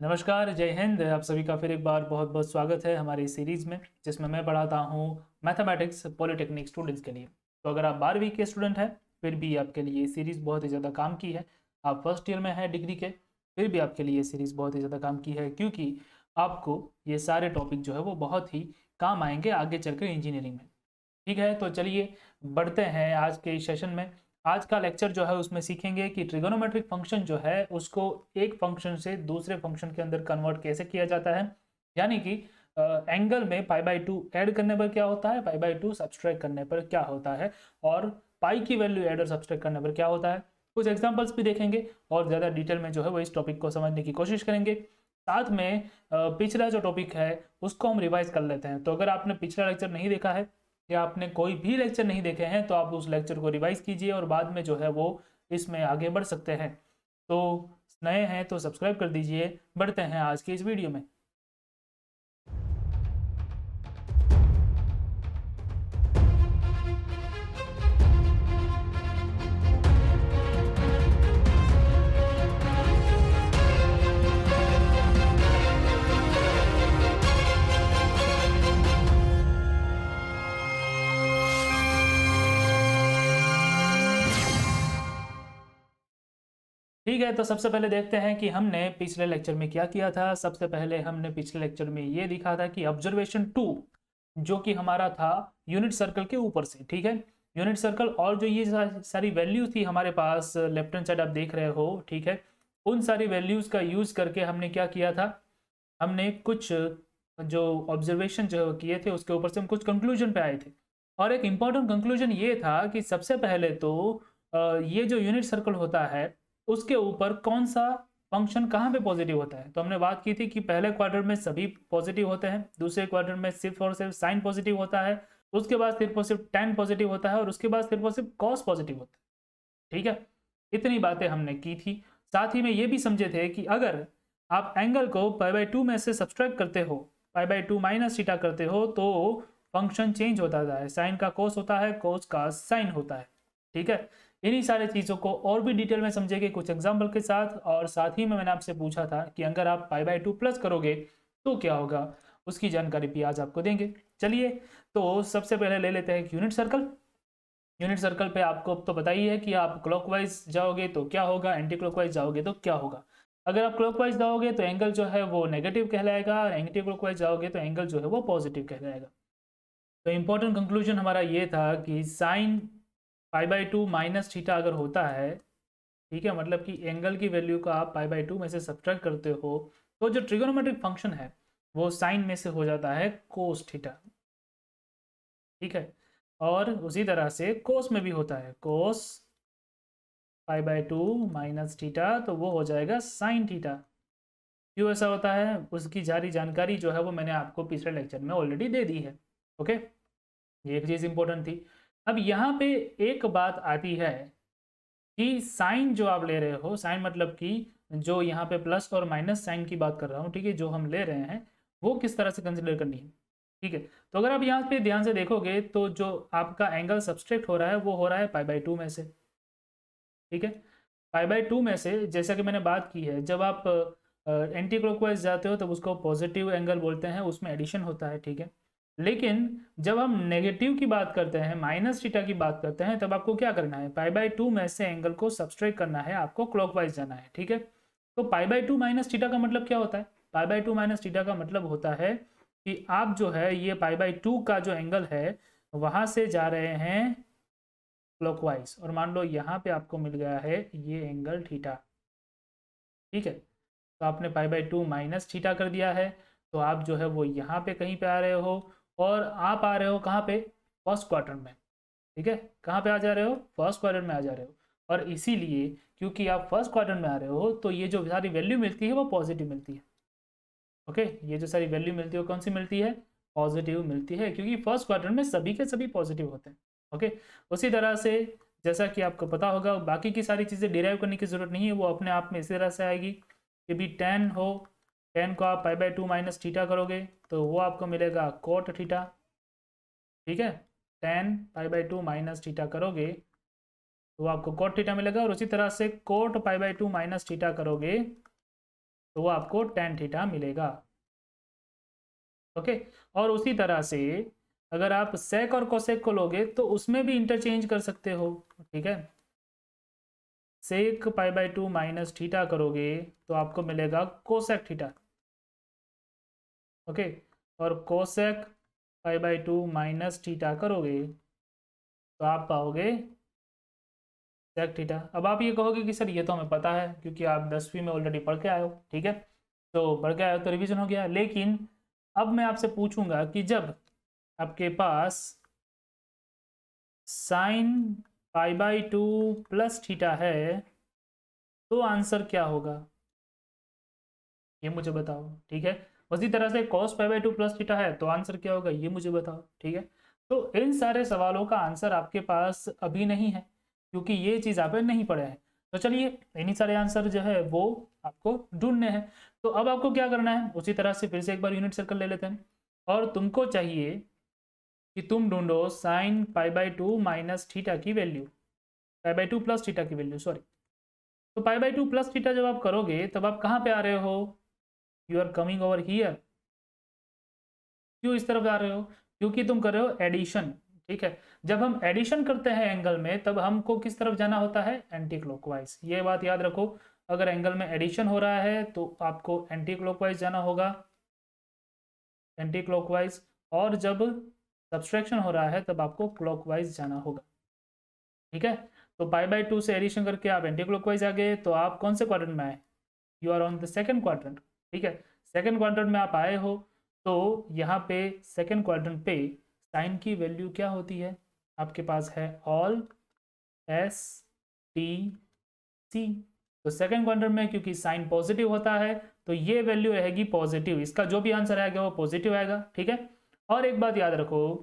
नमस्कार, जय हिंद। आप सभी का फिर एक बार बहुत बहुत स्वागत है हमारी इस सीरीज़ में, जिसमें मैं पढ़ाता हूँ मैथमेटिक्स पॉलिटेक्निक स्टूडेंट्स के लिए। तो अगर आप 12वीं के स्टूडेंट हैं, फिर भी आपके लिए ये सीरीज़ बहुत ही ज़्यादा काम की है। आप फर्स्ट ईयर में हैं डिग्री के, फिर भी आपके लिए ये सीरीज़ बहुत ही ज़्यादा काम की है, क्योंकि आपको ये सारे टॉपिक जो है वो बहुत ही काम आएंगे आगे चलकर इंजीनियरिंग में। ठीक है, तो चलिए बढ़ते हैं आज के इस सेशन में। आज का लेक्चर जो है उसमें सीखेंगे कि ट्रिगोनोमेट्रिक फंक्शन जो है उसको एक फंक्शन से दूसरे फंक्शन के अंदर कन्वर्ट कैसे किया जाता है। यानी कि एंगल में पाई/2 ऐड करने पर क्या होता है, पाई/2 सब्सट्रैक्ट करने पर क्या होता है, और पाई की वैल्यू ऐड और सब्सट्रैक्ट करने पर क्या होता है। कुछ एग्जांपल्स भी देखेंगे और ज़्यादा डिटेल में जो है वो इस टॉपिक को समझने की कोशिश करेंगे। साथ में पिछला जो टॉपिक है उसको हम रिवाइज कर लेते हैं। तो अगर आपने पिछला लेक्चर नहीं देखा है या आपने कोई भी लेक्चर नहीं देखे हैं तो आप उस लेक्चर को रिवाइज कीजिए और बाद में जो है वो इसमें आगे बढ़ सकते हैं। तो नए हैं तो सब्सक्राइब कर दीजिए। बढ़ते हैं आज की इस वीडियो में। ठीक है, तो सबसे पहले देखते हैं कि हमने पिछले लेक्चर में क्या किया था। सबसे पहले हमने पिछले लेक्चर में ये दिखा था कि ऑब्जर्वेशन 2 जो कि हमारा था यूनिट सर्कल के ऊपर से, ठीक है, यूनिट सर्कल, और जो ये सारी वैल्यूज थी हमारे पास लेफ्ट हैंड साइड आप देख रहे हो, ठीक है, उन सारी वैल्यूज का यूज करके हमने क्या किया था, हमने कुछ जो ऑब्जर्वेशन जो किए थे उसके ऊपर से हम कुछ कंक्लूजन पे आए थे। और एक इंपॉर्टेंट कंक्लूजन ये था कि सबसे पहले तो ये जो यूनिट सर्कल होता है उसके ऊपर कौन सा फंक्शन कहाँ पे पॉजिटिव होता है। तो हमने बात की थी कि पहले क्वार्टर में सभी पॉजिटिव होते हैं, दूसरे क्वार्टर में सिर्फ और सिर्फ साइन पॉजिटिव होता है, उसके बाद सिर्फ और सिर्फ tan पॉजिटिव होता है, और उसके बाद सिर्फ और सिर्फ कॉस पॉजिटिव होता है। ठीक है, इतनी बातें हमने की थी। साथ ही में ये भी समझे थे कि अगर आप एंगल को पाई/2 में से सब्सट्रैक्ट करते हो, पाई/2 माइनस थीटा करते हो, तो फंक्शन चेंज होता है, साइन का कोस होता है, कोस का साइन होता है। ठीक है, इन्हीं सारी चीज़ों को और भी डिटेल में समझेंगे कुछ एग्जाम्पल के साथ। और साथ ही में मैंने आपसे पूछा था कि अगर आप पाई/2 प्लस करोगे तो क्या होगा, उसकी जानकारी भी आज आपको देंगे। चलिए, तो सबसे पहले ले लेते हैं यूनिट सर्कल। यूनिट सर्कल पे आपको तो पता ही है कि आप क्लॉकवाइज जाओगे तो क्या होगा, एंटी क्लॉकवाइज जाओगे तो क्या होगा। अगर आप क्लॉकवाइज जाओगे तो एंगल जो है वो नेगेटिव कहलाएगा, और एंटी क्लॉकवाइज जाओगे तो एंगल जो है वो पॉजिटिव कहलाएगा। तो इंपॉर्टेंट कंक्लूजन हमारा ये था कि साइन पाई/2 माइनस थीटा अगर होता है, ठीक है, मतलब कि एंगल की वैल्यू का आप पाई/2 में से सब्ट्रैक्ट करते हो, तो जो ट्रिगोनोमेट्रिक फंक्शन है वो साइन में से हो जाता है कोस थीटा। ठीक है, और उसी तरह से कोस में भी होता है, कोस पाई/2 माइनस थीटा, तो वो हो जाएगा साइन थीटा। क्यों ऐसा होता है उसकी सारी जानकारी जो है वो मैंने आपको पिछले लेक्चर में ऑलरेडी दे दी है। ओके, ये एक चीज़ इंपॉर्टेंट थी। अब यहाँ पे एक बात आती है कि साइन जो आप ले रहे हो, साइन मतलब कि जो यहाँ पे प्लस और माइनस साइन की बात कर रहा हूँ, ठीक है, जो हम ले रहे हैं वो किस तरह से कंसिडर करनी है। ठीक है, तो अगर आप यहाँ पे ध्यान से देखोगे तो जो आपका एंगल सब्सट्रैक्ट हो रहा है वो हो रहा है पाई/2 में से। ठीक है, पाई/2 में से, जैसा कि मैंने बात की है, जब आप एंटी क्लॉकवाइज जाते हो तब उसको पॉजिटिव एंगल बोलते हैं, उसमें एडिशन होता है। ठीक है, लेकिन जब हम नेगेटिव की बात करते हैं, माइनस थीटा की बात करते हैं, तब आपको क्या करना है, पाई/2 में से एंगल को सब्सट्रैक्ट करना है, आपको क्लॉकवाइज जाना है। ठीक है, तो पाई/2 माइनस थीटा का मतलब क्या होता है, पाई/2 माइनस थीटा का मतलब होता है कि आप जो है ये पाई/2 का जो एंगल है वहां से जा रहे हैं क्लॉकवाइज, और मान लो यहाँ पे आपको मिल गया है ये एंगल थीटा। ठीक है, तो आपने पाई/2 माइनस थीटा कर दिया है, तो आप जो है वो यहाँ पे कहीं पे आ रहे हो, और आप आ रहे हो कहाँ पे, फर्स्ट क्वार्टर में। ठीक है, कहाँ पे आ जा रहे हो, फर्स्ट क्वार्टर में आ जा रहे हो, और इसीलिए क्योंकि आप फर्स्ट क्वार्टर में आ रहे हो तो ये जो सारी वैल्यू मिलती है वो पॉजिटिव मिलती है। ओके, ये जो सारी वैल्यू मिलती है वो कौन सी मिलती है, पॉजिटिव मिलती है, क्योंकि फर्स्ट क्वार्टर में सभी के सभी पॉजिटिव होते हैं। ओके, उसी तरह से जैसा कि आपको पता होगा, बाकी की सारी चीज़ें डिराइव करने की जरूरत नहीं है, वो अपने आप में इसी तरह से आएगी कि भी टेन हो, टेन को आप पाई/2 माइनस थीटा करोगे तो वो आपको मिलेगा कोट थीटा। ठीक है, टेन पाई/2 माइनस थीटा करोगे तो आपको कोट थीटा मिलेगा, और उसी तरह से कोट पाई/2 माइनस थीटा करोगे तो वो आपको tan थीटा मिलेगा। ओके, और उसी तरह से अगर आप सेक और कोसेक को लोगे तो उसमें भी इंटरचेंज कर सकते हो। ठीक है, सेक पाई बाई 2 माइनस थीटा करोगे तो आपको मिलेगा कोसेक थीटा। ओके, और cosec pi by 2 minus theta करोगे तो आप पाओगे सेक थीटा। अब आप ये कहोगे कि सर ये तो हमें पता है क्योंकि आप 10वीं में ऑलरेडी पढ़ के आए हो। ठीक है, तो पढ़ के आए हो तो रिवीजन हो गया, लेकिन अब मैं आपसे पूछूंगा कि जब आपके पास sine pi by 2 plus theta है तो आंसर क्या होगा, ये मुझे बताओ। ठीक है, उसी तरह से cos pi by 2 plus theta है तो आंसर क्या होगा, ये मुझे बताओ। ठीक है, तो इन सारे सवालों का आंसर आपके पास अभी नहीं है क्योंकि ये चीज़ आपने नहीं पढ़ा है। तो चलिए इन्हीं सारे आंसर जो है वो आपको ढूंढने हैं। तो अब आपको क्या करना है, उसी तरह से फिर से एक बार यूनिट सर्कल ले लेते हैं और तुमको चाहिए कि तुम ढूंढो sine pi by 2 minus theta की value, pi by 2 plus theta की वैल्यू सॉरी। तो पाई बाई 2 प्लस थीटा जब आप करोगे तब आप कहाँ पे आ रहे हो, you are coming over here. क्यों इस तरफ जा रहे हो, क्योंकि तुम कर रहे हो एडिशन। ठीक है, जब हम एडिशन करते हैं एंगल में तब हमको किस तरफ जाना होता है, एंटी क्लॉकवाइज। ये बात याद रखो, अगर एंगल में एडिशन हो रहा है तो आपको एंटी क्लॉकवाइज जाना होगा, एंटी क्लॉकवाइज। और जब सब्सट्रैक्शन हो रहा है तब आपको क्लॉकवाइज जाना होगा। ठीक है, तो पाई बाई 2 से एडिशन करके आप एंटी क्लॉकवाइज आ गए तो आप कौन से क्वाड्रेंट में आए, you are on the second quadrant. ठीक है, सेकंड क्वाड्रेंट में आप आए हो तो यहाँ पे सेकंड क्वाड्रेंट पे साइन की वैल्यू क्या होती है, आपके पास है ऑल एस टी सी। तो सेकंड क्वाड्रेंट में क्योंकि साइन पॉजिटिव होता है तो ये वैल्यू रहेगी पॉजिटिव, इसका जो भी आंसर आएगा वो पॉजिटिव आएगा। ठीक है, और एक बात याद रखो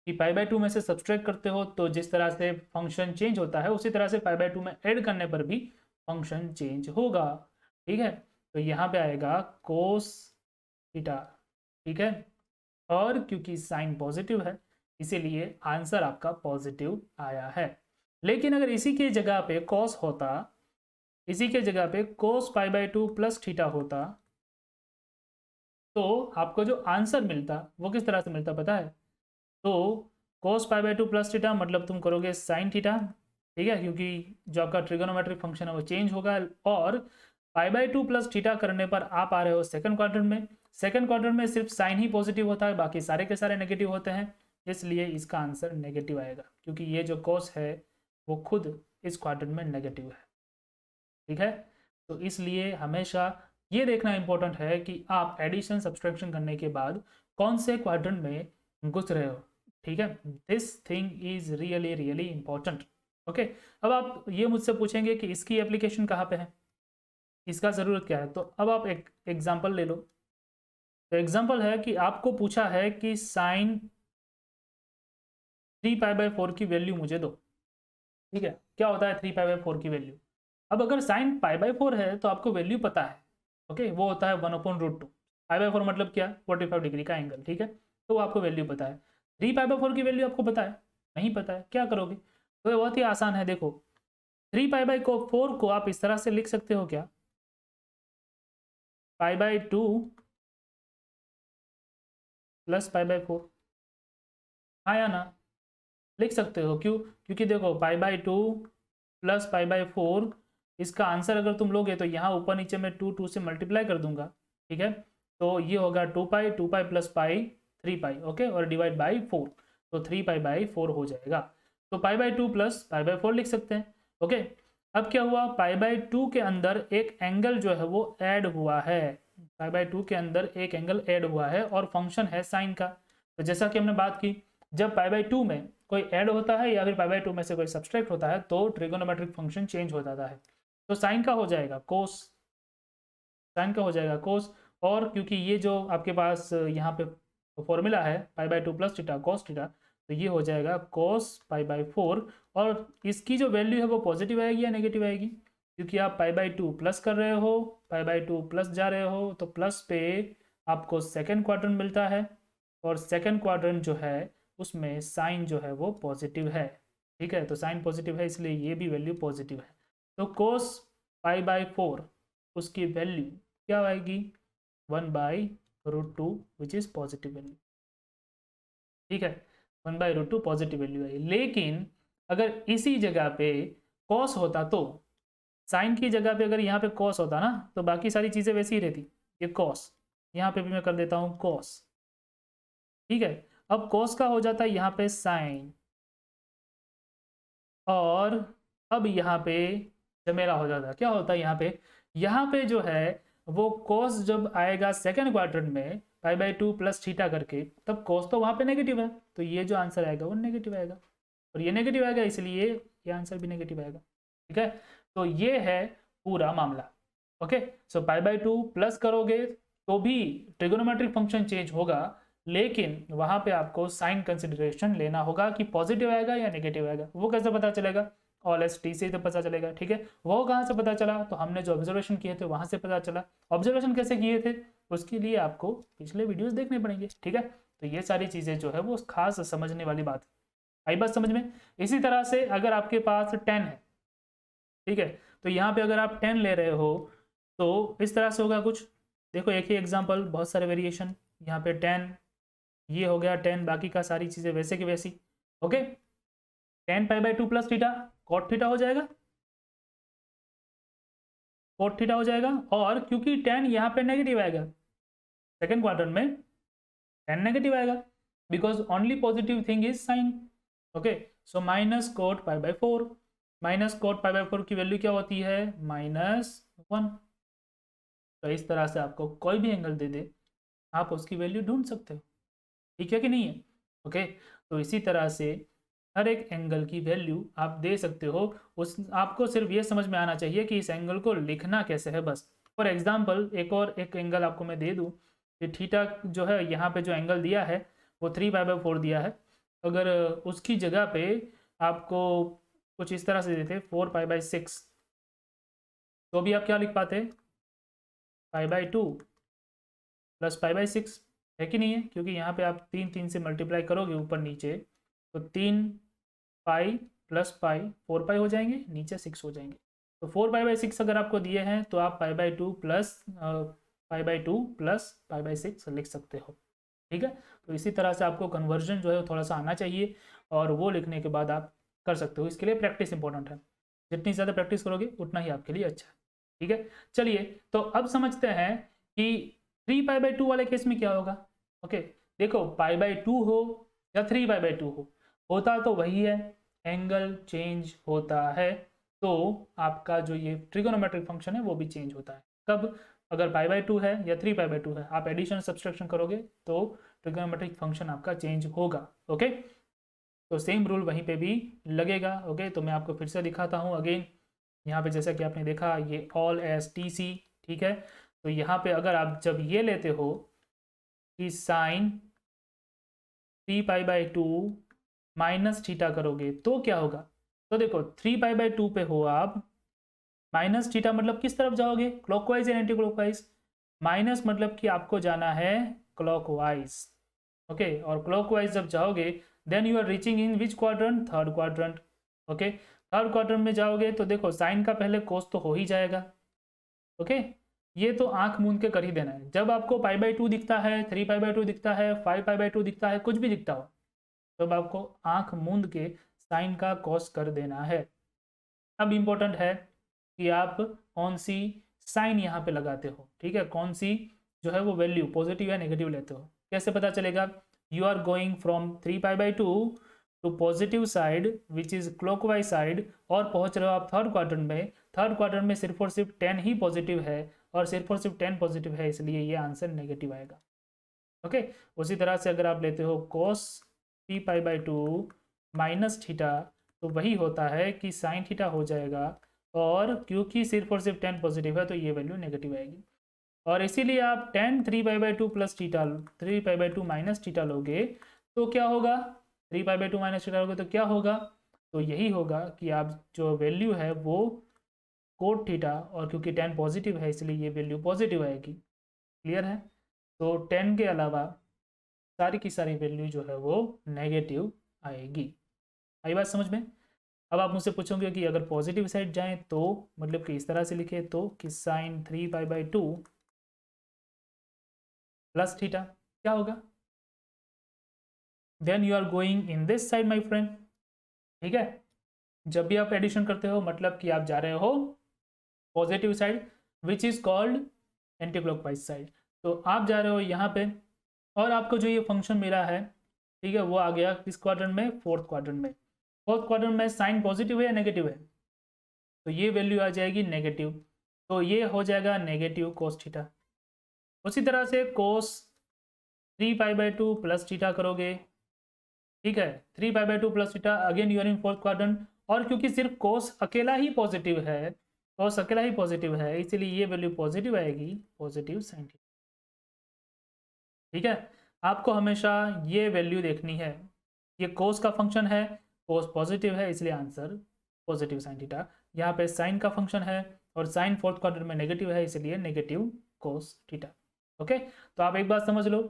कि पाई बाई 2 में से सब्सट्रैक्ट करते हो तो जिस तरह से फंक्शन चेंज होता है उसी तरह से पाई बाई 2 में ऐड करने पर भी फंक्शन चेंज होगा। ठीक है, तो यहाँ पे आएगा कोस थीटा। ठीक है, और क्योंकि साइन पॉजिटिव है इसीलिए आंसर आपका पॉजिटिव आया है। लेकिन अगर इसी के जगह पे कॉस होता, इसी के जगह पे कोस पाई बाई 2 प्लस थीटा होता तो आपको जो आंसर मिलता वो किस तरह से मिलता पता है, तो cos pi by 2 plus theta मतलब तुम करोगे साइन थीटा। ठीक है, क्योंकि जो आपका ट्रिगोनोमेट्रिक फंक्शन है वो चेंज होगा, और पाई बाई 2 प्लस थीटा करने पर आप आ रहे हो सेकंड क्वाड्रेंट में। सेकंड क्वाड्रेंट में सिर्फ साइन ही पॉजिटिव होता है, बाकी सारे के सारे नेगेटिव होते हैं, इसलिए इसका आंसर नेगेटिव आएगा क्योंकि ये जो cos है वो खुद इस क्वाड्रेंट में नेगेटिव है। ठीक है, तो इसलिए हमेशा ये देखना इंपॉर्टेंट है कि आप एडिशन सब्सट्रैक्शन करने के बाद कौन से क्वाड्रेंट में घुस रहे हो। ठीक है, this thing is really really important. Okay, अब आप ये मुझसे पूछेंगे कि इसकी एप्लीकेशन कहाँ पे है, इसका ज़रूरत क्या है, तो अब आप एक एग्जाम्पल ले लो। तो एग्जाम्पल है कि आपको पूछा है कि साइन 3 पाई बाई 4 की वैल्यू मुझे दो। ठीक है, क्या होता है 3 पाई बाई 4 की वैल्यू, अब अगर साइन पाई बाई 4 है तो आपको वैल्यू पता है। ओके, वो होता है 1/√2। पाई बाई 4 मतलब क्या, 45 डिग्री का एंगल। ठीक है, तो वो आपको वैल्यू पता है। 3 पाई बाई 4 की वैल्यू आपको पता है, नहीं पता है, क्या करोगे, तो ये बहुत ही आसान है। देखो 3 पाई बाई 4 को आप इस तरह से लिख सकते हो, क्या पाई बाई 2 प्लस पाई बाई 4, हाँ या ना, लिख सकते हो। क्यों, क्योंकि देखो पाई बाई 2 प्लस पाई बाई 4 इसका आंसर अगर तुम लोगे तो यहाँ ऊपर नीचे में 2 से मल्टीप्लाई कर दूंगा। ठीक है, तो ये होगा 2 पाई प्लस पाई 3 पाई। ओके, और डिवाइड बाई 4, तो 3 पाई बाई 4 हो जाएगा। तो pi by 2 plus pi by 4 लिख सकते हैं। ओके, अब क्या हुआ, पाई बाई 2 के अंदर एक एंगल जो है वो ऐड हुआ है, पाई बाई 2 के अंदर एक एंगल ऐड हुआ है और फंक्शन है साइन का। तो जैसा कि हमने बात की, जब पाई बाई 2 में कोई ऐड होता है या फिर पाई बाई 2 में से कोई सब्सट्रैक्ट होता है तो ट्रिगोनोमेट्रिक फंक्शन चेंज हो जाता है। तो साइन का हो जाएगा कोस, साइन का हो जाएगा कोस। और क्योंकि ये जो आपके पास यहाँ पे फॉर्मूला है पाई by 2 plus theta cos theta, तो ये हो जाएगा कोस पाई बाई 4। और इसकी जो वैल्यू है वो पॉजिटिव आएगी या नेगेटिव आएगी, क्योंकि आप पाई बाई 2 प्लस कर रहे हो, पाई बाई 2 प्लस जा रहे हो तो प्लस पे आपको सेकेंड क्वाड्रेंट मिलता है, और सेकेंड क्वाड्रेंट जो है उसमें साइन जो है वो पॉजिटिव है। ठीक है, तो साइन पॉजिटिव है इसलिए ये भी वैल्यू पॉजिटिव है। तो कोस पाई बाई 4 उसकी वैल्यू क्या आएगी 1/√2 विच इज़ पॉजिटिव वैल्यू। ठीक है, 1/√2 पॉजिटिव वैल्यू आई। लेकिन अगर इसी जगह पे कॉस होता तो साइन की जगह पे अगर यहाँ पे कॉस होता ना तो बाकी सारी चीज़ें वैसी ही रहती। ये कॉस, यहाँ पे भी मैं कर देता हूँ कॉस। ठीक है, अब कॉस का हो जाता है यहाँ पे साइन, और अब यहाँ पे झमेला हो जाता है। क्या होता है यहाँ पे जो है वो कॉस जब आएगा सेकेंड क्वाड्रेंट में π/2 प्लस थीटा करके, तब कॉस तो वहाँ पे नेगेटिव है, तो ये जो आंसर आएगा वो नेगेटिव आएगा, और ये नेगेटिव आएगा इसलिए ये आंसर भी नेगेटिव आएगा। ठीक है, तो ये है पूरा मामला। ओके, सो π/2 प्लस करोगे तो भी ट्रिगोनोमेट्रिक फंक्शन चेंज होगा, लेकिन वहां पे आपको साइन कंसिडरेशन लेना होगा कि पॉजिटिव आएगा या नेगेटिव आएगा। वो कैसे पता चलेगा? ऑल एस टी से तो पता चलेगा। ठीक है, वो कहाँ से पता चला? तो हमने जो ऑब्जर्वेशन किए थे वहां से पता चला। ऑब्जर्वेशन कैसे किए थे उसके लिए आपको पिछले वीडियोस देखने पड़ेंगे। ठीक है, तो ये सारी चीजें जो है वो खास समझने वाली बात है। आई बात समझ में? इसी तरह से अगर आपके पास 10 है, ठीक है, तो यहाँ पे अगर आप 10 ले रहे हो तो इस तरह से होगा कुछ। देखो एक ही एग्जांपल, बहुत सारे वेरिएशन। यहाँ पे 10, ये हो गया 10, बाकी का सारी चीजें वैसे की वैसी। Okay, 10 π/2 plus theta cot theta हो जाएगा, कॉट थीटा हो जाएगा। और क्योंकि 10 यहाँ पे नेगेटिव आएगा, सेकेंड क्वार्टर में 10 नेगेटिव आएगा, because only positive thing is sine. Okay, so minus cot π/4, minus cot π/4 की वैल्यू क्या होती है? -1। तो इस तरह से आपको कोई भी एंगल दे दे, आप उसकी वैल्यू ढूंढ सकते हो। ठीक है कि नहीं है? ओके, तो इसी तरह से हर एक एंगल की वैल्यू आप दे सकते हो। उस आपको सिर्फ ये समझ में आना चाहिए कि इस एंगल को लिखना कैसे है, बस। फॉर एग्जांपल एक एंगल आपको मैं दे दूं कि थीटा जो है यहाँ पे जो एंगल दिया है वो 3π/4 दिया है। अगर उसकी जगह पे आपको कुछ इस तरह से देते 4π/6, तो भी आप क्या लिख पाते? π/2 प्लस π/6, है कि नहीं है? क्योंकि यहाँ पे आप 3 से मल्टीप्लाई करोगे ऊपर नीचे, तो 3π प्लस पाई 4π हो जाएंगे, नीचे 6 हो जाएंगे। तो 4π/6 अगर आपको दिए हैं तो आप π/2 प्लस π/6 लिख सकते हो। ठीक है, तो इसी तरह से आपको कन्वर्जन जो है थोड़ा सा आना चाहिए, और वो लिखने के बाद आप कर सकते हो। इसके लिए प्रैक्टिस इंपॉर्टेंट है, जितनी ज़्यादा प्रैक्टिस करोगे उतना ही आपके लिए अच्छा है। ठीक है, चलिए तो अब समझते हैं कि 3π/2 वाले केस में क्या होगा। ओके, देखो π/2 हो या 3π/2 होता तो वही है, एंगल चेंज होता है, तो आपका जो ये ट्रिगोनोमेट्रिक फंक्शन है वो भी चेंज होता है। कब? अगर π/2 है या 3π/2 है, आप एडिशन सब्सट्रैक्शन करोगे तो ट्रिगोनोमेट्रिक फंक्शन आपका चेंज होगा। ओके, तो सेम रूल वहीं पे भी लगेगा। ओके, तो मैं आपको फिर से दिखाता हूँ अगेन। यहाँ पे जैसा कि आपने देखा ये ऑल एस टी सी, ठीक है, तो यहाँ पे अगर आप जब ये लेते हो कि साइन 3π/2 माइनस थीटा करोगे तो क्या होगा? तो देखो 3π/2 पे हो आप, माइनस थीटा मतलब किस तरफ जाओगे? क्लॉकवाइज या एंटी क्लॉकवाइज? माइनस मतलब कि आपको जाना है क्लॉकवाइज। ओके, और क्लॉकवाइज जब जाओगे then you are reaching in which quadrant? Third quadrant. Okay, third quadrant में जाओगे तो देखो साइन का पहले कोस तो हो ही जाएगा। ओके, ये तो आंख मूंद के कर ही देना है। जब आपको π/2 दिखता है, 3π/2 दिखता है, 5π/2 दिखता है, कुछ भी दिखता हो, तब आपको आंख मूंद के साइन का कॉस कर देना है। अब इम्पोर्टेंट है कि आप कौन सी साइन यहाँ पे लगाते हो। ठीक है, कौन सी जो है वो वैल्यू पॉजिटिव या नेगेटिव लेते हो, कैसे पता चलेगा? You are going from 3π/2 to positive side which is clockwise side, और पहुंच रहे हो आप थर्ड क्वाड्रेंट में। थर्ड क्वाड्रेंट में सिर्फ और सिर्फ 10 ही पॉजिटिव है, और सिर्फ और सिर्फ 10 पॉजिटिव है, इसलिए ये आंसर नेगेटिव आएगा। ओके, उसी तरह से अगर आप लेते हो cos 3π/2 माइनस थीटा, तो वही होता है कि साइन थीटा हो जाएगा, और क्योंकि सिर्फ और सिर्फ 10 पॉजिटिव है तो ये वैल्यू नेगेटिव आएगी। और इसीलिए आप 10 3π/2 प्लस थीटा 3π/2 माइनस थीटा लोगे तो क्या होगा? 3π/2 माइनस थीटा लोगे तो क्या होगा? तो यही होगा कि आप जो वैल्यू है वो कोट थीटा, और क्योंकि 10 पॉजिटिव है इसलिए ये वैल्यू पॉजिटिव आएगी। क्लियर है? तो 10 के अलावा सारी की सारी वैल्यू जो है वो नेगेटिव आएगी। आई बात समझ में? अब आप मुझसे पूछोगे कि अगर पॉजिटिव साइड जाएं तो मतलब कि इस तरह से लिखे तो कि साइन 3π/2 प्लस थीटा, क्या होगा? Then you are going in this side my friend, ठीक है। जब भी आप एडिशन करते हो मतलब कि आप जा रहे हो positive side, which is called anti clockwise side. तो आप जा रहे हो यहाँ पे, और आपको जो ये फंक्शन मिला है, ठीक है, वो आ गया किस क्वाड्रेंट में? फोर्थ क्वाड्रेंट में। फोर्थ क्वाड्रेंट में साइन पॉजिटिव है या नेगेटिव है? तो ये वैल्यू आ जाएगी नेगेटिव, तो ये हो जाएगा नेगेटिव कोस थीटा। उसी तरह से कोस 3π/2 प्लस थीटा करोगे, ठीक है, 3π/2 plus theta, again you are in fourth quadrant. और क्योंकि सिर्फ कोस अकेला ही पॉजिटिव है, कोस अकेला ही पॉजिटिव है, इसीलिए ये वैल्यू पॉजिटिव आएगी, पॉजिटिव साइन थीटा, ठीक है। आपको हमेशा ये वैल्यू देखनी है, ये कोस का फंक्शन है, कोस पॉजिटिव है इसलिए आंसर पॉजिटिव साइन थीटा। यहाँ पे साइन का फंक्शन है और साइन फोर्थ क्वाड्रेंट में नेगेटिव है, इसलिए नेगेटिव कोस थीटा। ओके, तो आप एक बात समझ लो,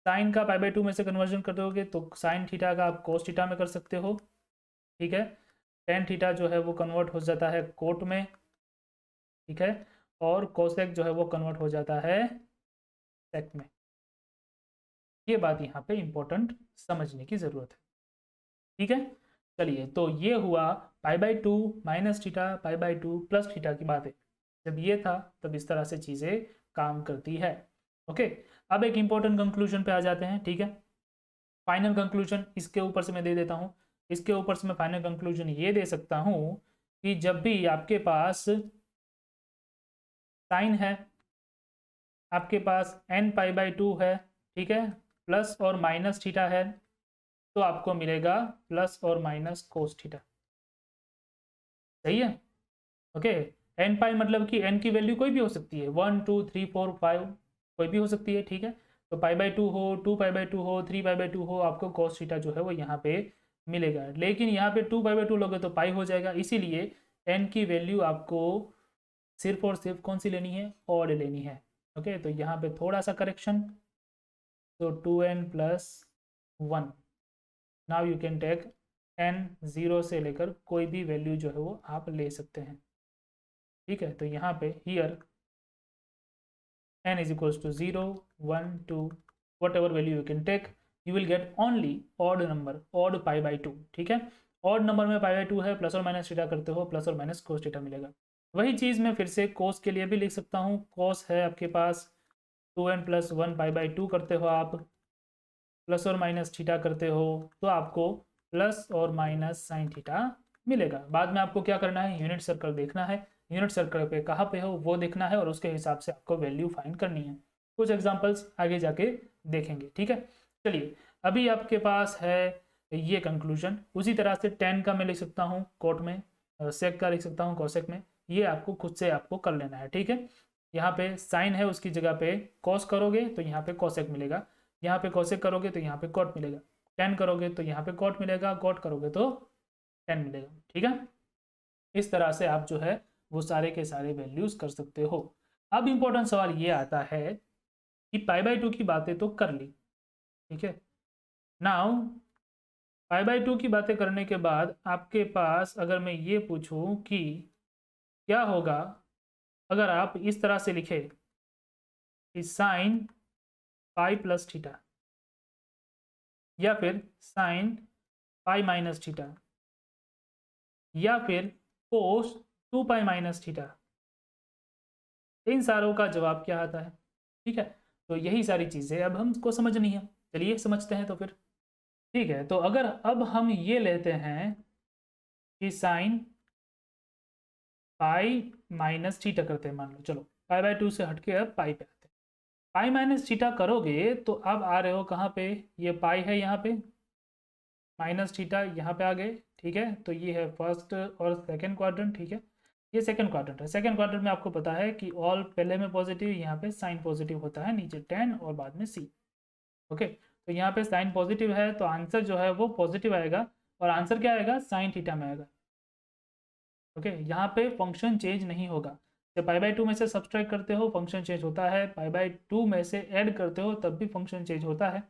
साइन का π/2 में से कन्वर्जन कर दोगे तो साइन थीटा का आप कोस थीटा में कर सकते हो, ठीक है। टेन थीटा जो है वो कन्वर्ट हो जाता है कोट में, ठीक है, और कोसेक जो है वो कन्वर्ट हो जाता है सेक में। ये बात यहाँ पे इंपॉर्टेंट समझने की जरूरत है, ठीक है। चलिए, तो ये हुआ π/2 माइनस थीटा, π/2 प्लस थीटा की बात है। जब ये था तब इस तरह से चीज़ें काम करती है। ओके, अब एक इंपॉर्टेंट कंक्लूजन पे आ जाते हैं, ठीक है। फाइनल कंक्लूजन इसके ऊपर से मैं दे देता हूँ, इसके ऊपर से मैं फाइनल कंक्लूजन ये दे सकता हूँ कि जब भी आपके पास साइन है, आपके पास nπ/2 है, ठीक है, प्लस और माइनस थीटा है, तो आपको मिलेगा प्लस और माइनस कोस थीटा, सही है। ओके, एन पाई मतलब कि एन की वैल्यू कोई भी हो सकती है, 1 2 3 4 5 कोई भी हो सकती है, ठीक है। तो π/2 हो, 2π/2 हो, 3π/2 हो, आपको cos थीटा जो है वो यहाँ पे मिलेगा। लेकिन यहाँ पे 2π/2 लोगे तो पाई हो जाएगा, इसीलिए एन की वैल्यू आपको सिर्फ और सिर्फ कौन सी लेनी है? ऑड लेनी है। ओके, तो यहाँ पे थोड़ा सा करेक्शन, तो 2n+1, now you can take n 0 से लेकर कोई भी वैल्यू जो है वो आप ले सकते हैं, ठीक है। तो यहाँ पे here n is equals to 0 1 2 whatever value you can take, you will get only odd number, odd π/2, ठीक है। odd नंबर में π/2 है, प्लस और माइनस थीटा करते हो, प्लस और माइनस कोस थीटा मिलेगा। वही चीज़ मैं फिर से कोस के लिए भी लिख सकता हूँ, कोस है आपके पास 2n+1 π/2 करते हो आप, प्लस और माइनस थीटा करते हो, तो आपको प्लस और माइनस साइन थीटा मिलेगा। बाद में आपको क्या करना है? यूनिट सर्कल देखना है, यूनिट सर्कल पे कहाँ पे हो वो देखना है, और उसके हिसाब से आपको वैल्यू फाइंड करनी है। कुछ एग्जांपल्स आगे जाके देखेंगे, ठीक है। चलिए, अभी आपके पास है ये कंक्लूजन। उसी तरह से टेन का मैं लिख सकता हूँ कोट में, सेक का लिख सकता हूँ कोसेक में, ये आपको खुद से आपको कर लेना है, ठीक है। यहाँ पे साइन है, उसकी जगह पे कॉस करोगे तो यहाँ पे कोसेक मिलेगा, यहाँ पे कोसेक करोगे तो यहाँ पे कॉट मिलेगा, टेन करोगे तो यहाँ पे कॉट मिलेगा, कॉट करोगे तो टेन मिलेगा, ठीक है। इस तरह से आप जो है वो सारे के सारे वैल्यूज कर सकते हो। अब इंपॉर्टेंट सवाल ये आता है कि π/2 की बातें तो कर ली, ठीक है। नाउ π/2 की बातें करने के बाद आपके पास अगर मैं ये पूछूं कि क्या होगा अगर आप इस तरह से लिखे कि साइन पाई प्लस थीटा, या फिर साइन पाई माइनस थीटा, या फिर कोस 2π माइनस थीटा, इन सारों का जवाब क्या आता है, ठीक है। तो यही सारी चीज़ें अब हमको समझनी है, चलिए समझते हैं तो फिर, ठीक है। तो अगर अब हम ये लेते हैं कि साइन पाई माइनस थीटा करते हैं, मान लो, चलो π/2 से हटके अब पाई पे आते हैं। पाई माइनस थीटा करोगे तो अब आ रहे हो कहाँ पे? ये पाई है यहाँ पे, माइनस थीटा यहाँ पे आ गए, ठीक है। तो ये है फर्स्ट और सेकंड क्वाड्रेंट, ठीक है। ये सेकंड क्वाड्रेंट है, सेकंड क्वाड्रेंट में आपको पता है कि ऑल पहले में पॉजिटिव, यहाँ पे साइन पॉजिटिव होता है, नीचे 10 और बाद में सी। ओके, तो यहाँ पे साइन पॉजिटिव है तो आंसर जो है वो पॉजिटिव आएगा, और आंसर क्या आएगा? साइन थीटा में आएगा। ओके, यहाँ पे फंक्शन चेंज नहीं होगा। जब π/2 में से सब्सट्रैक्ट करते हो फंक्शन चेंज होता है, π/2 में से ऐड करते हो तब भी फंक्शन चेंज होता है।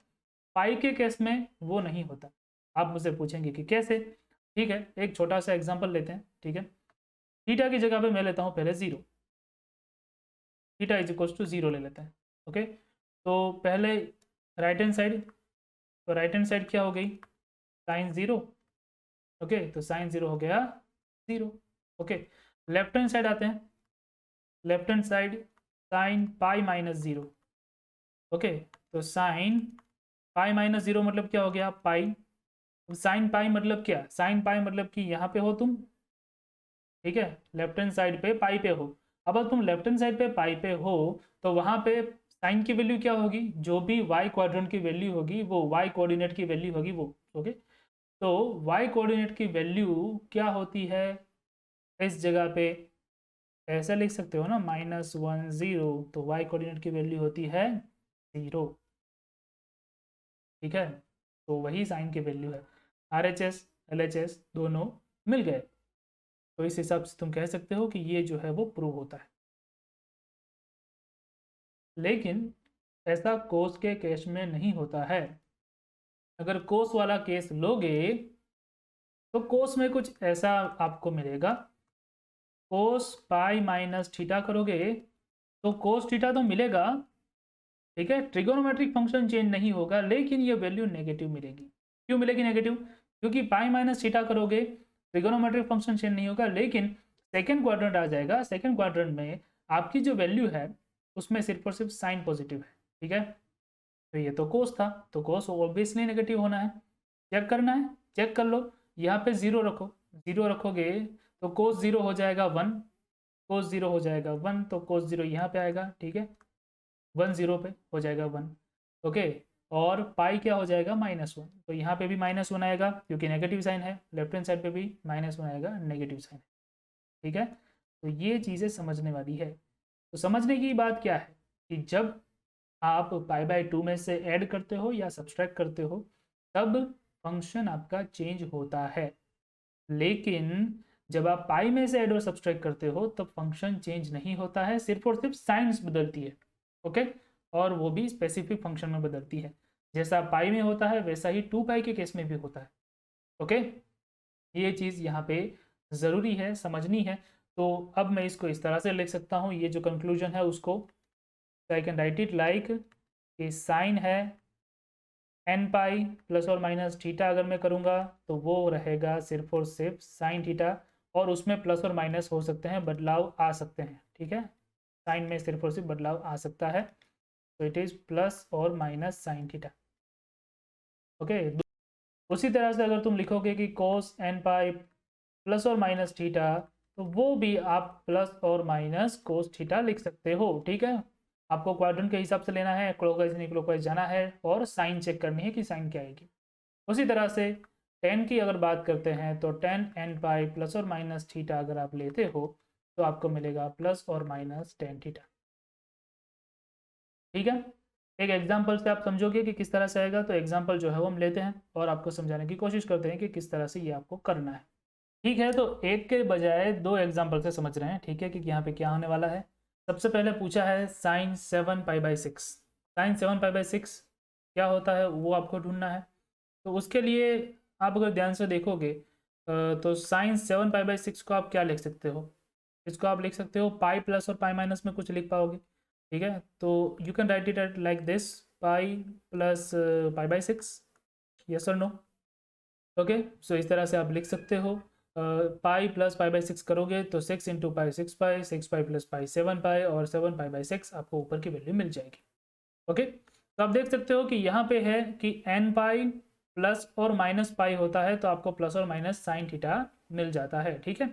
पाई के केस में वो नहीं होता। आप मुझसे पूछेंगे कि कैसे, ठीक है, एक छोटा सा एग्जांपल लेते हैं, ठीक है। थीटा की जगह पे मैं लेता हूँ पहले 0, थीटा इज इक्वल्स टू 0 ले लेते हैं, ओके। तो पहले राइट हैंड साइड, तो राइट हैंड साइड क्या हो गई, साइन 0। ओके, तो साइन 0 हो गया 0। ओके, लेफ्ट हैंड साइड आते हैं, left hand side sine pi minus 0। Okay, तो साइन पाई माइनस 0 मतलब क्या हो गया, पाई। साइन पाई मतलब क्या, साइन पाई मतलब कि यहाँ पे हो तुम, ठीक है, लेफ्ट हैंड साइड पे पाई पे हो। अब अगर तुम लेफ्ट हैंड साइड पे पाई पे हो तो वहाँ पे साइन की वैल्यू क्या होगी, जो भी वाई क्वाड्रेंट की वैल्यू होगी वो वाई कोऑर्डिनेट की वैल्यू होगी वो। ओके, तो वाई कोऑर्डिनेट की वैल्यू क्या होती है इस जगह पे, ऐसा लिख सकते हो ना, -1 0, तो वाई कोऑर्डिनेट की वैल्यू होती है 0। ठीक है, तो वही साइन की वैल्यू है। RHS LHS दोनों मिल गए, तो इस हिसाब से तुम कह सकते हो कि ये जो है वो प्रूव होता है। लेकिन ऐसा कोस के केस में नहीं होता है। अगर कोस वाला केस लोगे तो कोस में कुछ ऐसा आपको मिलेगा, कोस पाई माइनस थीटा करोगे तो कोस थीटा तो मिलेगा, ठीक है, ट्रिगोनोमेट्रिक फंक्शन चेंज नहीं होगा, लेकिन ये वैल्यू नेगेटिव मिलेगी। क्यों मिलेगी नेगेटिव, क्योंकि पाई माइनस थीटा करोगे ट्रिगोनोमेट्रिक फंक्शन चेंज नहीं होगा, लेकिन सेकेंड क्वाड्रेंट आ जाएगा, सेकेंड क्वाड्रेंट में आपकी जो वैल्यू है उसमें सिर्फ और सिर्फ साइन पॉजिटिव है। ठीक है, तो ये तो कोस था, तो कोस ऑब्वियसली नेगेटिव होना है। चेक करना है, चेक कर लो, यहाँ पे 0 रखो, 0 रखोगे तो कोस 0 हो जाएगा 1, कोस 0 हो जाएगा 1, तो कोस 0 यहाँ पे आएगा, ठीक है, 1 0 पे हो जाएगा 1। ओके, और पाई क्या हो जाएगा -1, तो यहाँ पे भी -1 आएगा क्योंकि नेगेटिव साइन है, लेफ्ट हैंड साइड पे भी -1 आएगा, नेगेटिव साइन है। ठीक है, तो ये चीज़ें समझने वाली है। तो समझने की बात क्या है कि जब आप π/2 में से ऐड करते हो या सब्सट्रैक्ट करते हो तब फंक्शन आपका चेंज होता है, लेकिन जब आप पाई में से ऐड और सब्सट्रैक्ट करते हो तब फंक्शन चेंज नहीं होता है, सिर्फ और सिर्फ साइंस बदलती है। ओके, और वो भी स्पेसिफिक फंक्शन में बदलती है, जैसा पाई में होता है वैसा ही 2π के केस में भी होता है। ओके, ये चीज़ यहाँ पे ज़रूरी है, समझनी है। तो अब मैं इसको इस तरह से लिख सकता हूँ, ये जो कंक्लूजन है उसको, I can write it like कि साइन है n पाई प्लस और माइनस थीटा, अगर मैं करूँगा तो वो रहेगा सिर्फ और सिर्फ साइन थीटा, और उसमें प्लस और माइनस हो सकते हैं, बदलाव आ सकते हैं। ठीक है, साइन में सिर्फ और सिर्फ बदलाव आ सकता है, तो इट इज़ प्लस और माइनस साइन थीटा। ओके, उसी तरह से अगर तुम लिखोगे कि cos n पाई प्लस और माइनस थीटा, तो वो भी आप प्लस और माइनस कोस थीटा लिख सकते हो। ठीक है, आपको क्वाड्रेंट के हिसाब से लेना है, क्लॉकवाइज नहीं क्लॉकवाइज जाना है, और साइन चेक करनी है कि साइन क्या आएगी। उसी तरह से टेन की अगर बात करते हैं तो tan n पाई प्लस और माइनस थीटा अगर आप लेते हो तो आपको मिलेगा प्लस और माइनस tan थीटा। ठीक है, एक एग्जाम्पल से आप समझोगे कि किस तरह से आएगा, तो एग्जाम्पल जो है वो हम लेते हैं और आपको समझाने की कोशिश करते हैं कि किस तरह से ये आपको करना है। ठीक है, तो एक के बजाय 2 एग्जाम्पल से समझ रहे हैं, ठीक है, कि यहाँ पे क्या होने वाला है। सबसे पहले पूछा है साइन 7π/6, साइन 7π/6 क्या होता है वो आपको ढूंढना है। तो उसके लिए आप अगर ध्यान से देखोगे तो साइन 7π/6 को आप क्या लिख सकते हो, इसको आप लिख सकते हो पाई प्लस और पाई माइनस में कुछ लिख पाओगे। ठीक है, तो you can write it at like this, pi plus π/6, yes और नो। ओके, सो इस तरह से आप लिख सकते हो, पाई प्लस π/6 करोगे तो 6 इंटू पाई 6π, 6π प्लस पाई 7π, और 7π/6 आपको ऊपर की वैल्यू मिल जाएगी। ओके, तो आप देख सकते हो कि यहाँ पे है कि n पाई प्लस और माइनस पाई होता है, तो आपको प्लस और माइनस साइन थीटा मिल जाता है। ठीक है,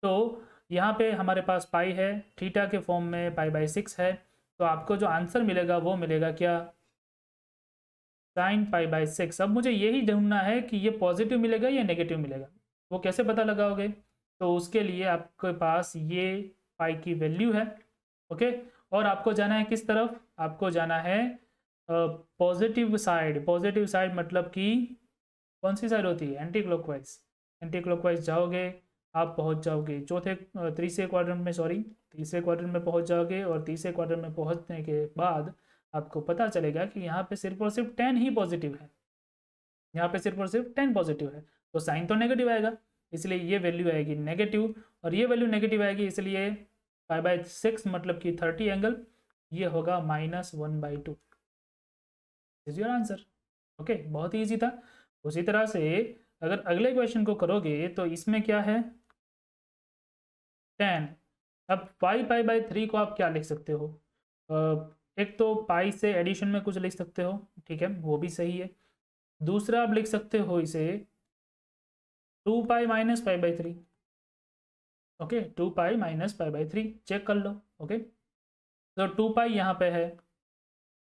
तो यहाँ पे हमारे पास पाई है, थीटा के फॉर्म में π/6 है, तो आपको जो आंसर मिलेगा वो मिलेगा क्या, साइन π/6। अब मुझे यही ढूंढना है कि ये पॉजिटिव मिलेगा या नेगेटिव मिलेगा, वो कैसे पता लगाओगे, तो उसके लिए आपके पास ये पाई की वैल्यू है। ओके, और आपको जाना है किस तरफ, आपको जाना है पॉजिटिव साइड। पॉजिटिव साइड मतलब कि कौन सी साइड होती है, एंटी क्लॉकवाइज। एंटी क्लॉकवाइज जाओगे आप पहुंच जाओगे तीसरे क्वाड्रेंट में, सॉरी तीसरे क्वाड्रेंट में पहुंच जाओगे, और तीसरे क्वाड्रेंट में पहुंचने के बाद आपको पता चलेगा कि यहाँ पे सिर्फ और सिर्फ 10 ही पॉजिटिव है, यहाँ पे सिर्फ और सिर्फ 10 पॉजिटिव है, तो साइन तो नेगेटिव आएगा, इसलिए ये वैल्यू आएगी नेगेटिव, और ये वैल्यू नेगेटिव आएगी, इसलिए π/6 मतलब कि 30 एंगल ये होगा -1/2। Is your answer. ओके, बहुत ही ईजी था। उसी तरह से अगर अगले क्वेश्चन को करोगे तो इसमें क्या है 10। अब पाई/3 को आप क्या लिख सकते हो? एक तो पाई से एडिशन में कुछ लिख सकते हो, ठीक है, वो भी सही है। दूसरा आप लिख सकते हो इसे 2π-π/3। ओके, 2π-π/3 चेक कर लो। ओके, तो 2π यहाँ पे है,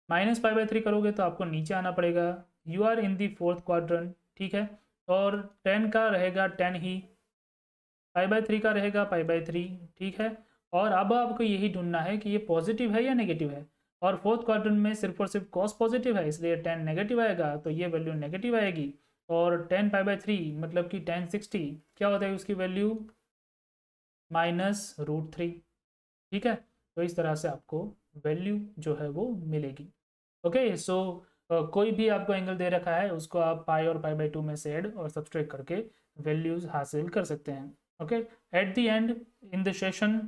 -π/3 करोगे तो आपको नीचे आना पड़ेगा। You are in the fourth quadrant, ठीक है, और 10 का रहेगा 10 ही, π/3 का रहेगा π/3, ठीक है। और अब आपको यही ढूंढना है कि ये पॉजिटिव है या नेगेटिव है, और फोर्थ क्वाड्रेंट में सिर्फ और सिर्फ कॉस पॉजिटिव है, इसलिए 10 नेगेटिव आएगा, तो ये वैल्यू नेगेटिव आएगी। और 10 π/3 मतलब कि 1060 क्या होता है उसकी वैल्यू -√3, ठीक है। तो इस तरह से आपको वैल्यू जो है वो मिलेगी। ओके, सो कोई भी आपको एंगल दे रखा है उसको आप पाई और π/2 में से ऐड और सब्सट्रैक्ट करके वैल्यूज हासिल कर सकते हैं। Okay, at the and in the session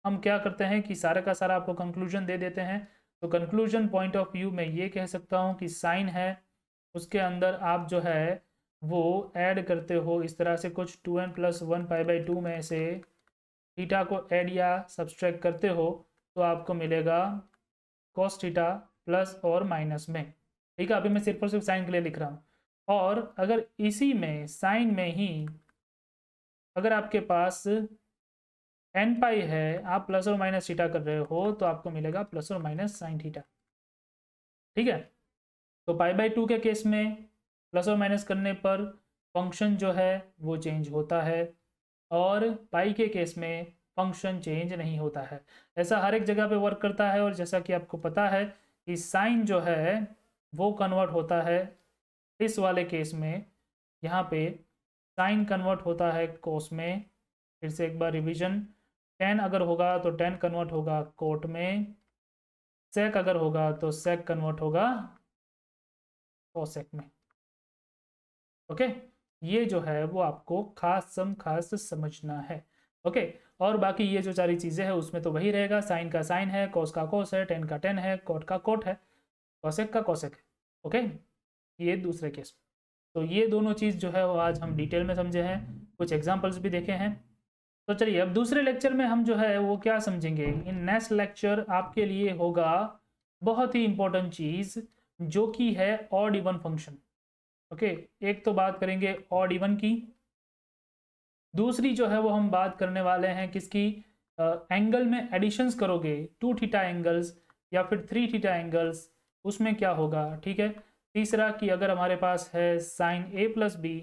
हम क्या करते हैं कि सारा का सारा आपको कंक्लूजन दे देते हैं। तो कंक्लूजन पॉइंट ऑफ व्यू में ये कह सकता हूँ कि साइन है उसके अंदर आप जो है वो ऐड करते हो इस तरह से कुछ 2n+1 π/2 में से थीटा को ऐड या सब्सट्रैक्ट करते हो तो आपको मिलेगा cos थीटा प्लस और माइनस में, ठीक है। अभी मैं सिर्फ और सिर्फ साइन के लिए लिख रहा हूँ। और अगर इसी में साइन में ही अगर आपके पास n पाई है, आप प्लस और माइनस थीटा कर रहे हो तो आपको मिलेगा प्लस और माइनस साइन थीटा, ठीक है। तो π/2 के केस में प्लस और माइनस करने पर फंक्शन जो है वो चेंज होता है, और पाई के केस में फंक्शन चेंज नहीं होता है। ऐसा हर एक जगह पे वर्क करता है। और जैसा कि आपको पता है कि साइन जो है वो कन्वर्ट होता है इस वाले केस में, यहाँ पे साइन कन्वर्ट होता है कोस में। फिर से एक बार रिवीजन, टेन अगर होगा तो टेन कन्वर्ट होगा कोट में, सेक अगर होगा तो सेक कन्वर्ट होगा कोसेक में। ओके, ये जो है वो आपको खास समझना है। ओके, और बाकी ये जो सारी चीज़ें हैं उसमें तो वही रहेगा, साइन का साइन है, कोस का कोस है, टेन का टेन है, कोट का कोट है, कोसेक का कोसेक है। ओके, ये दूसरे केस। तो ये दोनों चीज़ जो है वो आज हम डिटेल में समझे हैं, कुछ एग्जाम्पल्स भी देखे हैं। तो चलिए अब दूसरे लेक्चर में हम जो है वो क्या समझेंगे। इन नेक्स्ट लेक्चर आपके लिए होगा बहुत ही इंपॉर्टेंट चीज़ जो कि है ऑड इवन फंक्शन। ओके, एक तो बात करेंगे ऑड इवन की, दूसरी जो है वो हम बात करने वाले हैं किसकी, एंगल में एडिशंस करोगे 2 थीटा एंगल्स या फिर 3 थीटा एंगल्स, उसमें क्या होगा, ठीक है। तीसरा कि अगर हमारे पास है साइन a+b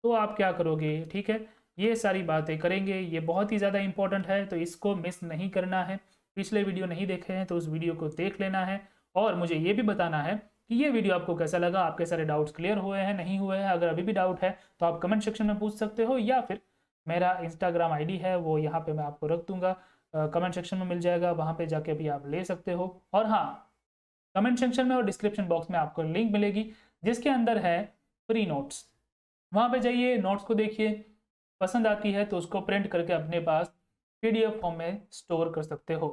तो आप क्या करोगे, ठीक है। ये सारी बातें करेंगे, ये बहुत ही ज़्यादा इंपॉर्टेंट है तो इसको मिस नहीं करना है। पिछले वीडियो नहीं देखे हैं तो उस वीडियो को देख लेना है, और मुझे ये भी बताना है कि ये वीडियो आपको कैसा लगा, आपके सारे डाउट्स क्लियर हुए हैं नहीं हुए हैं। अगर अभी भी डाउट है तो आप कमेंट सेक्शन में पूछ सकते हो, या फिर मेरा इंस्टाग्राम आईडी है वो यहाँ पे मैं आपको रख दूंगा, कमेंट सेक्शन में मिल जाएगा, वहाँ पे जाके भी आप ले सकते हो। और हाँ, कमेंट सेक्शन में और डिस्क्रिप्शन बॉक्स में आपको लिंक मिलेगी जिसके अंदर है फ्री नोट्स, वहाँ पे जाइए, नोट्स को देखिए, पसंद आती है तो उसको प्रिंट करके अपने पास PDF फॉर्म में स्टोर कर सकते हो,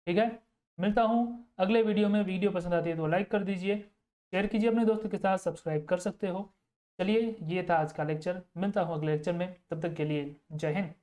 ठीक है। मिलता हूँ अगले वीडियो में। वीडियो पसंद आती है तो लाइक कर दीजिए, शेयर कीजिए अपने दोस्तों के साथ, सब्सक्राइब कर सकते हो। चलिए, ये था आज का लेक्चर, मिलता हूँ अगले लेक्चर में, तब तक के लिए जय हिंद।